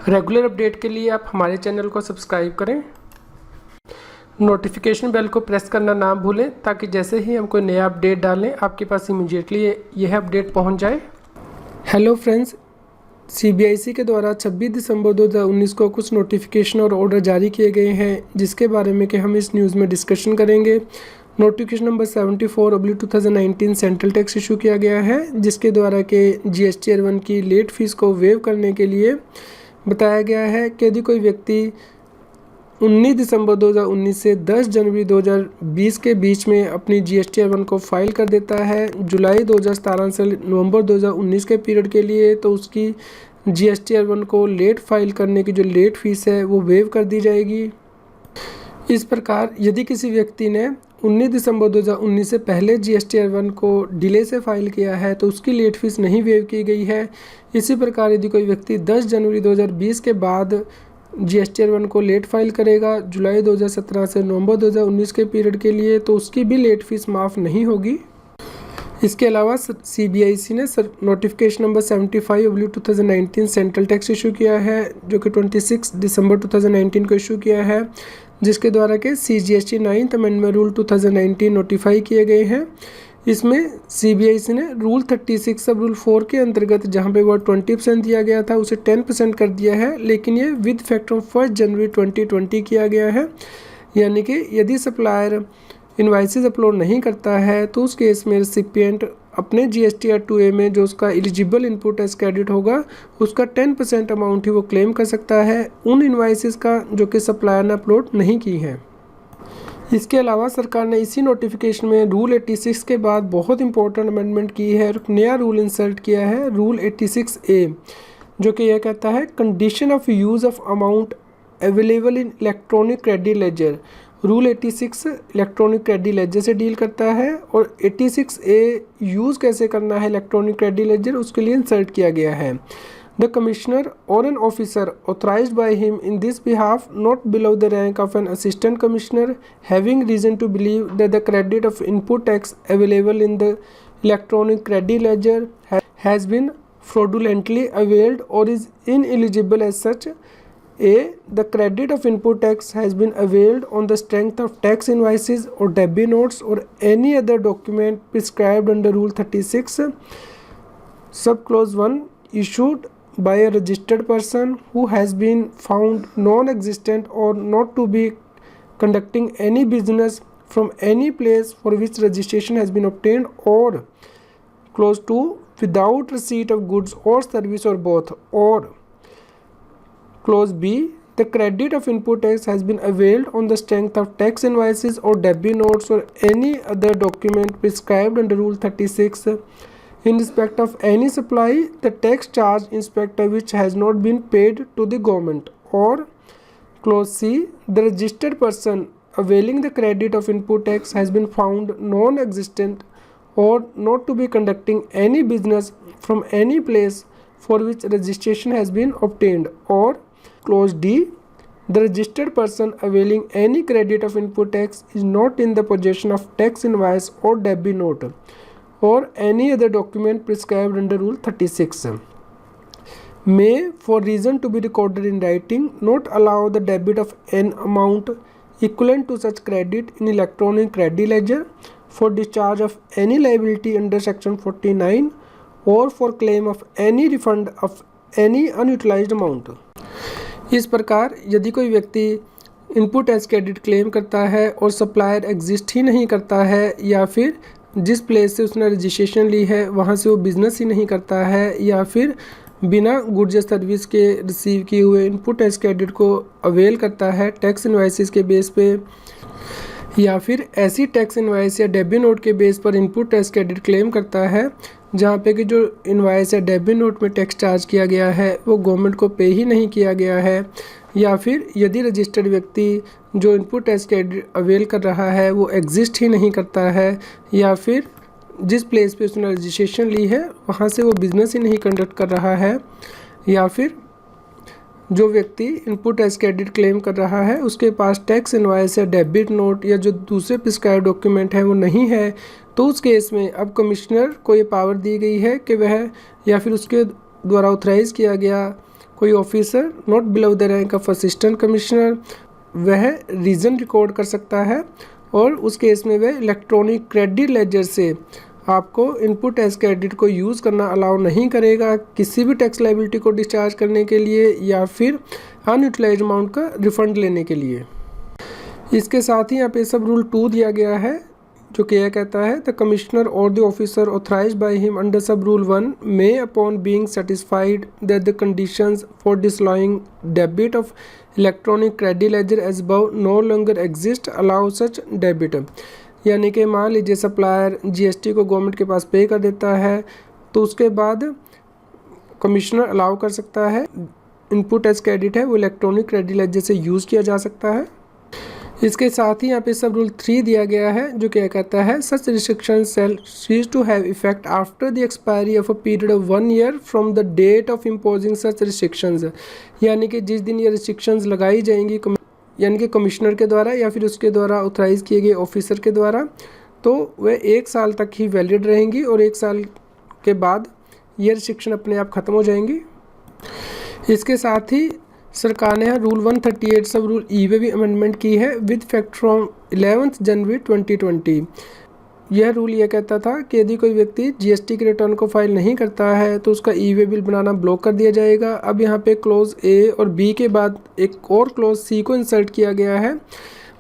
Regular update के लिए आप हमारे चैनल को सब्सक्राइब करें, नोटिफिकेशन बेल को प्रेस करना ना भूलें ताकि जैसे ही हम कोई नया अपडेट डालें आपके पास इमीडिएटली यह अपडेट पहुंच जाए। हेलो फ्रेंड्स, सीबीआईसी के द्वारा 26 दिसंबर 2019 को कुछ नोटिफिकेशन और ऑर्डर जारी किए गए हैं जिसके बारे में कि हम इस न्यूज़ में डिस्कशन करेंगे। Notification number 74/2019 central tax issue किया गया है जिसके द्वारा के जीएसटी R1 की लेट फीस को वेव करने के लिए बताया गया है कि यदि कोई व्यक्ति 19 दिसंबर 2019 से 10 जनवरी 2020 के बीच में अपनी जीएसटी R1 को फाइल कर देता है जुलाई 2017 से नवंबर 2019 के पीरियड के लिए, तो उसकी जीएसटी R1 को लेट फाइल करने की जो लेट फीस है वो वेव कर दी जाएगी। इस प्रकार यदि किसी व्यक्ति ने 19 दिसंबर 2019 से पहले जीएसटी R1 को डिले से फाइल किया है तो उसकी लेट फीस नहीं वेव की गई है। इसी प्रकार यदि कोई व्यक्ति 10 जनवरी 2020 के बाद जीएसटी R1 को लेट फाइल करेगा जुलाई 2017 से नवंबर 2019 के पीरियड के लिए, तो उसकी भी लेट फीस माफ़ नहीं होगी। इसके अलावा सीबीआईसी ने notification number 75/2019 central tax issue किया है जो कि 26 दिसंबर 2019 को इशू किया है, जिसके द्वारा के CGST 9th amendment rule 2019 notify किए गए हैं। इसमें सीबीआईसी ने रूल 36 सब रूल 4 के अंतर्गत जहां पे वो 20% दिया गया था उसे 10% कर दिया है, लेकिन ये विद इफेक्ट फ्रॉम 1 जनवरी 2020 किया गया है। यानी कि यदि सप्लायर इनवाइसेस अपलोड नहीं करता है तो उस केस में रिसिपिएंट अपने GST R2A में जो उसका एलिजिबल इनपुट टैक्स क्रेडिट होगा उसका 10% अमाउंट ही वो क्लेम कर सकता है उन इनवाइसेस का जो कि सप्लायर ने अपलोड नहीं की हैं। इसके अलावा सरकार ने इसी नोटिफिकेशन में रूल 86 के बाद बहुत इंपॉर्टेंट अमेंडमेंट की है और नया रूल इंसर्ट किया है, रूल 86A, जो कि यह कहता है condition of use of amount available in electronic credit laser. Rule 86 electronic credit laser से डील करता है और 86A यूज़ कैसे करना है इलेक्ट्रॉनिक क्रेडिट लेजर उसके लिए इंसर्ट किया गया है। The commissioner or an officer authorized by him in this behalf not below the rank of an assistant commissioner having reason to believe that the credit of input tax available in the electronic credit ledger has been fraudulently availed or is ineligible as such. A. The credit of input tax has been availed on the strength of tax invoices or debit notes or any other document prescribed under Rule 36, Subclause 1, issued by a registered person who has been found non-existent or not to be conducting any business from any place for which registration has been obtained, or clause 2, without receipt of goods or service or both, or clause B, the credit of input tax has been availed on the strength of tax invoices or debit notes or any other document prescribed under Rule 36 in respect of any supply, the tax charge inspector which has not been paid to the government, or clause C, the registered person availing the credit of input tax has been found non-existent or not to be conducting any business from any place for which registration has been obtained, or clause D, the registered person availing any credit of input tax is not in the possession of tax invoice or debit note or any other document prescribed under Rule 36, may, for reason to be recorded in writing, not allow the debit of an amount equivalent to such credit in electronic credit ledger for discharge of any liability under Section 49 or for claim of any refund of any unutilized amount। इस प्रकार यदि कोई व्यक्ति input tax credit claim करता है और supplier exist ही नहीं करता है या फिर जिस प्लेस से उसने रजिस्ट्रेशन ली है वहाँ से वो बिज़नेस ही नहीं करता है या फिर बिना गुड्स या सर्विस के रिसीव किए हुए इनपुट टैक्स क्रेडिट को अवेल करता है टैक्स इनवाइसेस के बेस पे, या फिर ऐसी टैक्स इनवाइस या डेबिट नोट के बेस पर इनपुट टैक्स क्रेडिट क्लेम करता है जहाँ पे कि जो इनवाइस या डेबिट नोट में टैक्स चार्ज किया गया है वो गवर्नमेंट को पे ही नहीं किया गया है, या फिर यदि रजिस्टर्ड व्यक्ति जो इनपुट टैक्स क्रेडिट अवेल कर रहा है वो एग्जिस्ट ही नहीं करता है, या फिर जिस प्लेस पे उसने रजिस्ट्रेशन ली है वहाँ से वो बिज़नेस ही नहीं कंडक्ट कर रहा है, या फिर जो व्यक्ति इनपुट टैक्स क्रेडिट क्लेम कर रहा है उसके पास टैक्स इनवॉइस या डेबिट नोट या जो दूसरे प्रिस्क्राइब डॉक्यूमेंट हैं वो नहीं है, तो उस केस में अब कमिश्नर को ये पावर दी गई है कि वह या फिर उसके द्वारा ऑथराइज़ किया गया कोई officer not below the rank of assistant commissioner वह रीज़न रिकॉर्ड कर सकता है, और उस केस में वह इलेक्ट्रॉनिक क्रेडिट लेजर से आपको इनपुट टैक्स क्रेडिट को यूज़ करना अलाउ नहीं करेगा किसी भी टैक्स लायबिलिटी को डिस्चार्ज करने के लिए या फिर अनयूटिलाइज्ड अमाउंट का रिफंड लेने के लिए। इसके साथ ही यहाँ पे सब रूल 2 दिया गया है, जो कि यह कहता है द कमिश्नर और the officer authorised by him under sub rule 1 may upon being satisfied that the conditions for disallowing debit of electronic credit ledger as above no longer exist allow such debit. यानी कि मान लीजिए supplier GST को government के पास पे कर देता है, तो उसके बाद कमिश्नर अलाउ कर सकता है इनपुट टैक्स क्रेडिट है वो इलेक्ट्रॉनिक क्रेडिट लेजर से यूज़ किया जा सकता है। इसके साथ ही यहाँ पे सब रूल 3 दिया गया है, जो क्या कहता है such restriction shall cease to have effect after the expiry of a period of 1 year from the date of imposing such restrictions. यानी कि जिस दिन ये रिस्ट्रिक्शंस लगाई जाएंगी यानी कि कमिश्नर के द्वारा या फिर उसके द्वारा ऑथराइज़ किए गए ऑफिसर के द्वारा, तो वह 1 साल तक ही वैलिड रहेंगी और 1 साल के बाद ये रिस्ट्रिक्शन अपने आप ख़त्म हो जाएंगी। इसके साथ ही सरकार ने रूल 138 सब रूल ई में भी अमेंडमेंट की है विद इफेक्ट फ्रॉम 11 जनवरी 2020। यह रूल यह कहता था कि यदि कोई व्यक्ति जीएसटी के रिटर्न को फाइल नहीं करता है तो उसका ई वे बिल बनाना ब्लॉक कर दिया जाएगा। अब यहाँ पे क्लोज ए और बी के बाद एक और क्लोज सी को इंसर्ट किया गया है।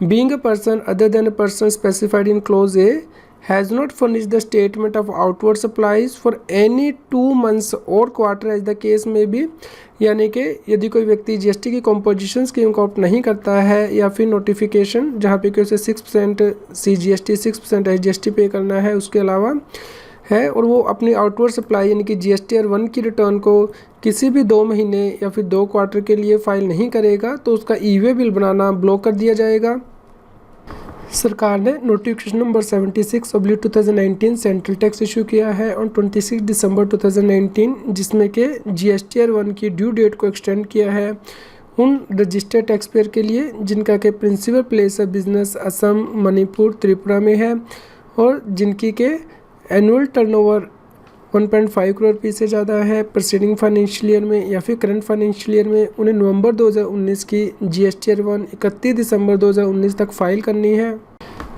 Being a person other than a person specified in close A has not furnished the statement of outward supplies for any 2 months और क्वार्टर एज द केस में भी। यानी कि यदि कोई व्यक्ति जीएसटी की कंपोजिशन स्कीम को ऑप्ट नहीं करता है या फिर नोटिफिकेशन जहाँ पे कि उसे 6% CGST 6% SGST पे करना है उसके अलावा है, और वो अपनी आउटवर्ड सप्लाई यानी कि GSTR 1 की रिटर्न को किसी भी 2 महीने या फिर 2 क्वार्टर के लिए फाइल नहीं करेगा तो उसका ई वे बिल बनाना ब्लॉक कर दिया जाएगा। सरकार ने notification number 76/2019 central tax issue किया है ऑन 26 दिसंबर 2019, जिसमें कि GSTR 1 की ड्यू डेट को एक्सटेंड किया है उन रजिस्टर्ड टैक्स पेयर के लिए जिनका के principal place of business Assam, Manipur, Tripura में है और जिनकी के एनुअल टर्नओवर 1.5 करोड़ रुपये से ज़्यादा है प्रीसीडिंग फाइनेंशियल ईयर में या फिर करंट फाइनेंशियल ईयर में। उन्हें नवंबर 2019 की GSTR 1 31 दिसंबर 2019 तक फाइल करनी है।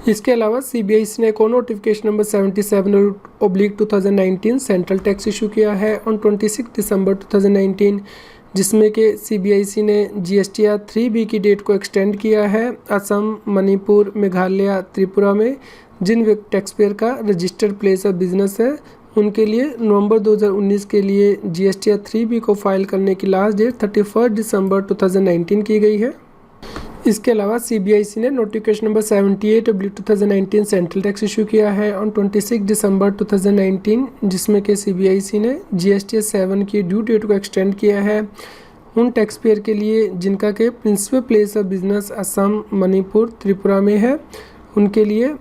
इसके अलावा CBIC ने एक और notification number 77/2019 central tax issue किया है ऑन 26 दिसंबर 2019, जिसमें कि CBIC ने GSTR 3B की डेट को एक्सटेंड किया है असम, मणिपुर, मेघालय, त्रिपुरा में जिन टैक्स पेयर का रजिस्टर्ड प्लेस ऑफ बिजनेस है उनके लिए नवंबर 2019 के लिए GSTR 3B को फाइल करने की लास्ट डेट 31 दिसंबर 2019 की गई है। इसके अलावा CBIC ने notification number 78/2019 central tax issue किया है ऑन 26 दिसंबर 2019, जिसमें कि CBIC ने GSTR 7 की ड्यू डेट को एक्सटेंड किया है उन टैक्स पेयर के लिए जिनका के principal place of business Assam, Manipur, Tripura में है। उनके लिए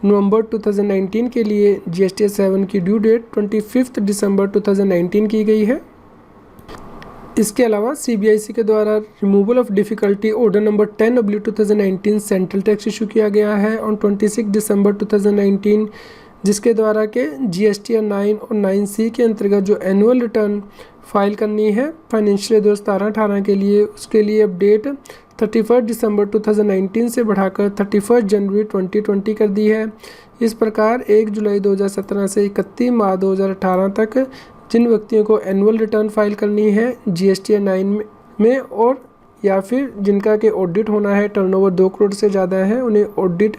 नवंबर 2019 के लिए GSTR 7 की ड्यू डेट 25 दिसंबर 2019 की गई है। इसके अलावा CBIC के द्वारा removal of difficulty order number 10/2019 central tax issue किया गया है ऑन 26 दिसंबर 2019, जिसके द्वारा के GSTR 9 और 9C के अंतर्गत जो एनुअल रिटर्न फाइल करनी है फाइनेंशियल 2017-18 के लिए, उसके लिए अपडेट 31 दिसंबर 2019 से बढ़ाकर 31 जनवरी 2020 कर दी है। इस प्रकार 1 जुलाई 2017 से 31 मार्च 2018 तक जिन व्यक्तियों को एनुअल रिटर्न फाइल करनी है GSTR 9 में और या फिर जिनका के ऑडिट होना है टर्नओवर 2 करोड़ से ज़्यादा है, उन्हें audit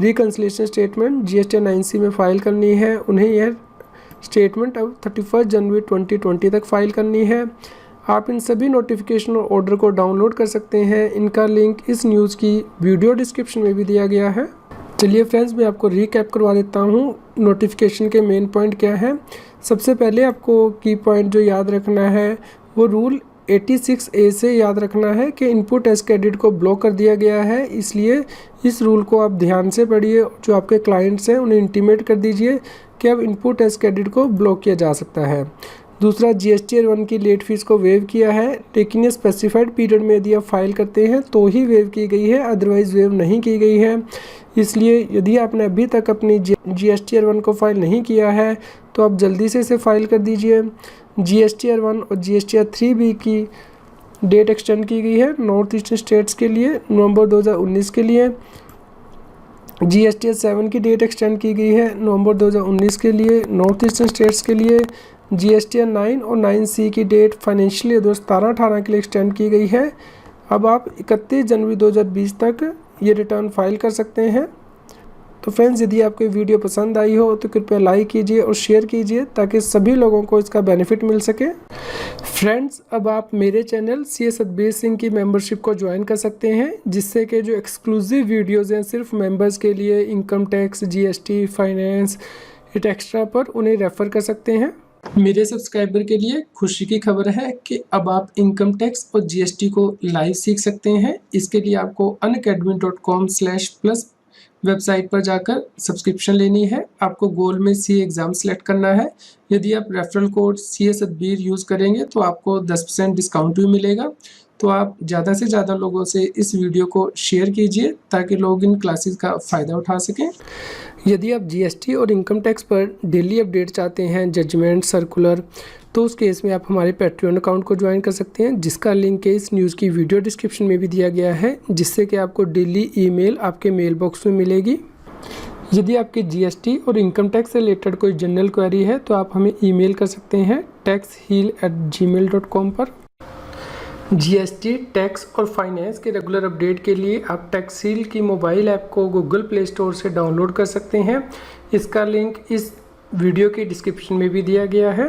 reconciliation statement GSTR 9C में फ़ाइल करनी है। उन्हें यह स्टेटमेंट अब 31 जनवरी 2020 तक फाइल करनी है। आप इन सभी नोटिफिकेशन और ऑर्डर को डाउनलोड कर सकते हैं। इनका लिंक इस न्यूज़ की वीडियो डिस्क्रिप्शन में भी दिया गया है। चलिए फ्रेंड्स, मैं आपको रीकैप करवा देता हूँ नोटिफिकेशन के मेन पॉइंट क्या है। सबसे पहले आपको की पॉइंट जो याद रखना है वो रूल 86A से याद रखना है कि इनपुट टैक्स क्रेडिट को ब्लॉक कर दिया गया है, इसलिए इस रूल को आप ध्यान से पढ़िए। जो आपके क्लाइंट्स हैं उन्हें इंटीमेट कर दीजिए कि अब इनपुट टैक्स क्रेडिट को ब्लॉक किया जा सकता है। दूसरा, GSTR 1 की लेट फीस को वेव किया है, लेकिन ये स्पेसिफाइड पीरियड में यदि आप फाइल करते हैं तो ही वेव की गई है, अदरवाइज़ वेव नहीं की गई है। इसलिए यदि आपने अभी तक अपनी GSTR 1 को फाइल नहीं किया है तो आप जल्दी से इसे फाइल कर दीजिए। GSTR 1 और GSTR 3B की डेट एक्सटेंड की गई है नॉर्थ ईस्टर्न स्टेट्स के लिए नवंबर 2019 के लिए। GSTR 7 की डेट एक्सटेंड की गई है नवंबर 2019 के लिए नॉर्थ ईस्टर्न स्टेट्स के लिए। GSTR 9 और 9C की डेट फाइनेंशियल ईयर 2017-18 के लिए एक्सटेंड की गई है। अब आप 31 जनवरी 2020 तक ये रिटर्न फाइल कर सकते हैं। तो फ्रेंड्स, यदि आपको वीडियो पसंद आई हो तो कृपया लाइक कीजिए और शेयर कीजिए ताकि सभी लोगों को इसका बेनिफिट मिल सके। फ्रेंड्स, अब आप मेरे चैनल CS सतबीर सिंह की मेंबरशिप को ज्वाइन कर सकते हैं, जिससे कि जो एक्सक्लूसिव वीडियोस हैं सिर्फ मेंबर्स के लिए, income tax, GST, finance, extra पर उन्हें रेफ़र कर सकते हैं। मेरे सब्सक्राइबर के लिए खुशी की खबर है कि अब आप इनकम टैक्स और GST को लाइव सीख सकते हैं। इसके लिए आपको unacademy.com/plus वेबसाइट पर जाकर सब्सक्रिप्शन लेनी है। आपको गोल में CA एग्ज़ाम सेलेक्ट करना है। यदि आप referral code CA Satbir use करेंगे तो आपको 10% डिस्काउंट भी मिलेगा। तो आप ज़्यादा से ज़्यादा लोगों से इस वीडियो को शेयर कीजिए ताकि लोग इन क्लासेस का फ़ायदा उठा सकें। यदि आप GST और इनकम टैक्स पर डेली अपडेट चाहते हैं, जजमेंट, सर्कुलर, तो उस केस में आप हमारे पैट्रियन अकाउंट को ज्वाइन कर सकते हैं, जिसका लिंक इस न्यूज़ की वीडियो डिस्क्रिप्शन में भी दिया गया है, जिससे कि आपको डेली ईमेल आपके मेल बॉक्स में मिलेगी। यदि आपकी GST और इनकम टैक्स से रिलेटेड कोई जनरल क्वेरी है तो आप हमें ईमेल कर सकते हैं taxheal@gmail.com पर। GST, टैक्स और फाइनेंस के रेगुलर अपडेट के लिए आप टैक्सहील की मोबाइल ऐप को गूगल प्ले स्टोर से डाउनलोड कर सकते हैं। इसका लिंक इस वीडियो की डिस्क्रिप्शन में भी दिया गया है।